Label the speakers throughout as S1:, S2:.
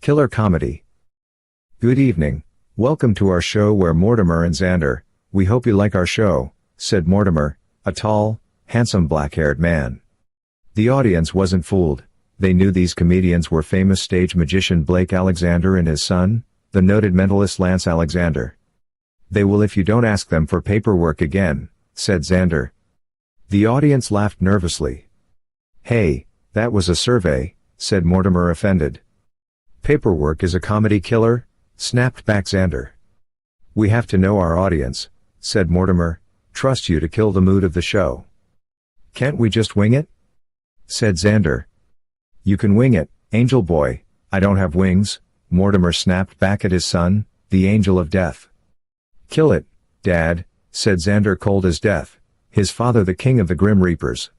S1: Killer comedy. Good evening. Welcome to our show where Mortimer and Xander. We hope you like our show, said Mortimer, a tall, handsome black-haired man. The audience wasn't fooled. They knew these comedians were famous stage magician Blake Alexander and his son, the noted mentalist Lance Alexander. They will if you don't ask them for paperwork again, said Xander. The audience laughed nervously. Hey, that was a survey, said Mortimer, offended. Paperwork is a comedy killer, snapped back Xander. We have to know our audience, said Mortimer, trust you to kill the mood of the show. Can't we just wing it? Said Xander. You can wing it, Angel Boy. I don't have wings, Mortimer snapped back at his son, the Angel of Death. Kill it, Dad, said Xander, cold as death, his father the king of the Grim Reapers.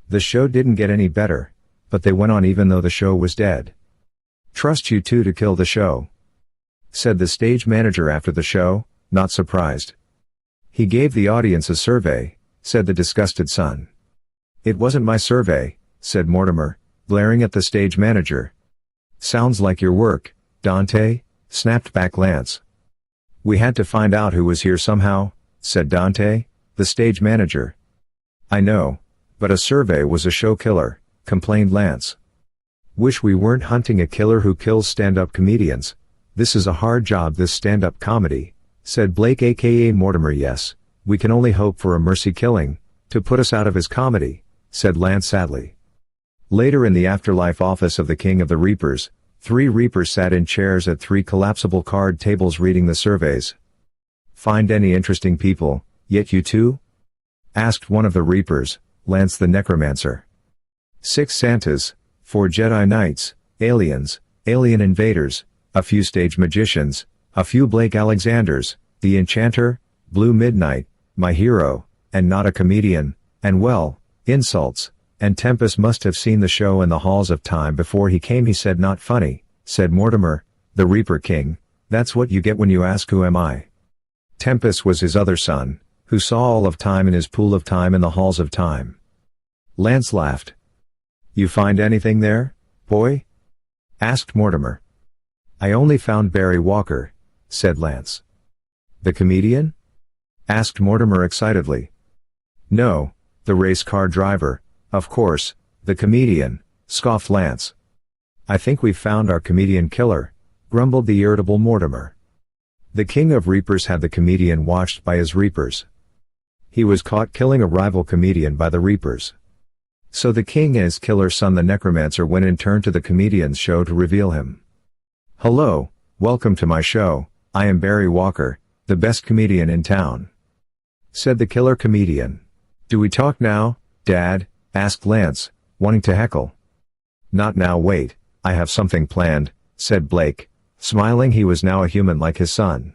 S1: The show didn't get any better, but they went on even though the show was dead. Trust you two to kill the show, said the stage manager after the show, not surprised. He gave the audience a survey, said the disgusted son. It wasn't my survey, said Mortimer, glaring at the stage manager. Sounds like your work, Dante, snapped back Lance. We had to find out who was here somehow, said Dante, the stage manager. I know, but a survey was a show killer, complained Lance. Wish we weren't hunting a killer who kills stand-up comedians. This is a hard job, this stand-up comedy, said Blake aka Mortimer. Yes, we can only hope for a mercy killing, to put us out of his comedy, said Lance sadly. Later in the afterlife office of the King of the Reapers, 3 Reapers sat in chairs at 3 collapsible card tables reading the surveys. Find any interesting people, yet you two? Asked one of the Reapers, Lance the Necromancer. 6 Santas, 4 Jedi Knights, aliens, alien invaders, a few stage magicians, a few Blake Alexanders, the Enchanter, Blue Midnight, my hero, and not a comedian, and well, insults, and Tempest must have seen the show in the halls of time before he came. He said not funny, said Mortimer, the Reaper King, that's what you get when you ask who am I. Tempest was his other son, who saw all of time in his pool of time in the halls of time. Lance laughed. You find anything there, boy? Asked Mortimer. I only found Barry Walker, said Lance. The comedian? Asked Mortimer excitedly. No, the race car driver, of course, the comedian, scoffed Lance. I think we've found our comedian killer, grumbled the irritable Mortimer. The King of Reapers had the comedian watched by his Reapers. He was caught killing a rival comedian by the Reapers. So the king and his killer son the Necromancer went in turn to the comedian's show to reveal him. Hello, welcome to my show, I am Barry Walker, the best comedian in town, said the killer comedian. Do we talk now, Dad? Asked Lance, wanting to heckle. Not now, wait, I have something planned, said Blake, smiling. He was now a human like his son.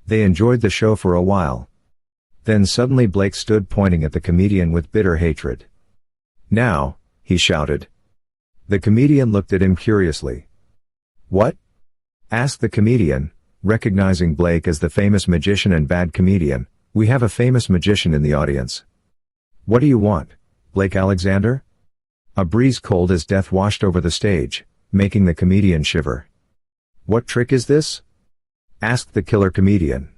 S1: They enjoyed the show for a while. Then suddenly Blake stood pointing at the comedian with bitter hatred. Now, he shouted. The comedian looked at him curiously. What? Asked the comedian, recognizing Blake as the famous magician and bad comedian. We have a famous magician in the audience. What do you want, Blake Alexander? A breeze cold as death washed over the stage, making the comedian shiver. What trick is this? Asked the killer comedian.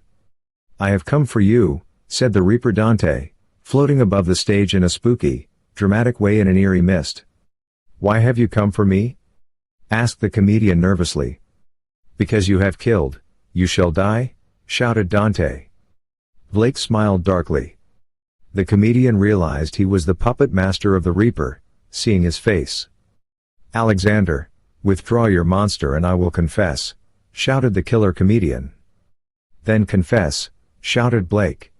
S1: I have come for you, said the Reaper Dante, floating above the stage in a spooky, dramatic way in an eerie mist. Why have you come for me? Asked the comedian nervously. Because you have killed, you shall die, shouted Dante. Blake smiled darkly. The comedian realized he was the puppet master of the Reaper, seeing his face. Alexander, withdraw your monster and I will confess, shouted the killer comedian. Then confess, shouted Blake.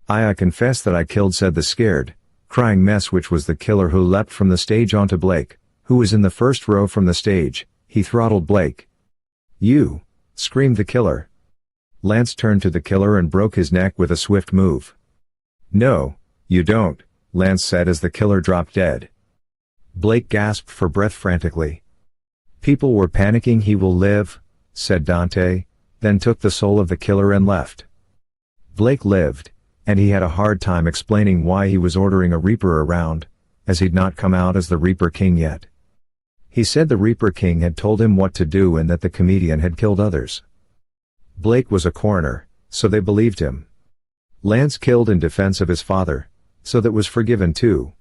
S1: I confess that I killed, said the scared, crying mess, which was the killer, who leapt from the stage onto Blake, who was in the first row from the stage. He throttled Blake. You, screamed the killer. Lance turned to the killer and broke his neck with a swift move. No, you don't, Lance said as the killer dropped dead. Blake gasped for breath frantically. People were panicking. He will live, said Dante, then took the soul of the killer and left. Blake lived, and he had a hard time explaining why he was ordering a Reaper around, as he'd not come out as the Reaper King yet. He said the Reaper King had told him what to do and that the comedian had killed others. Blake was a coroner, so they believed him. Lance killed in defense of his father, so that was forgiven too.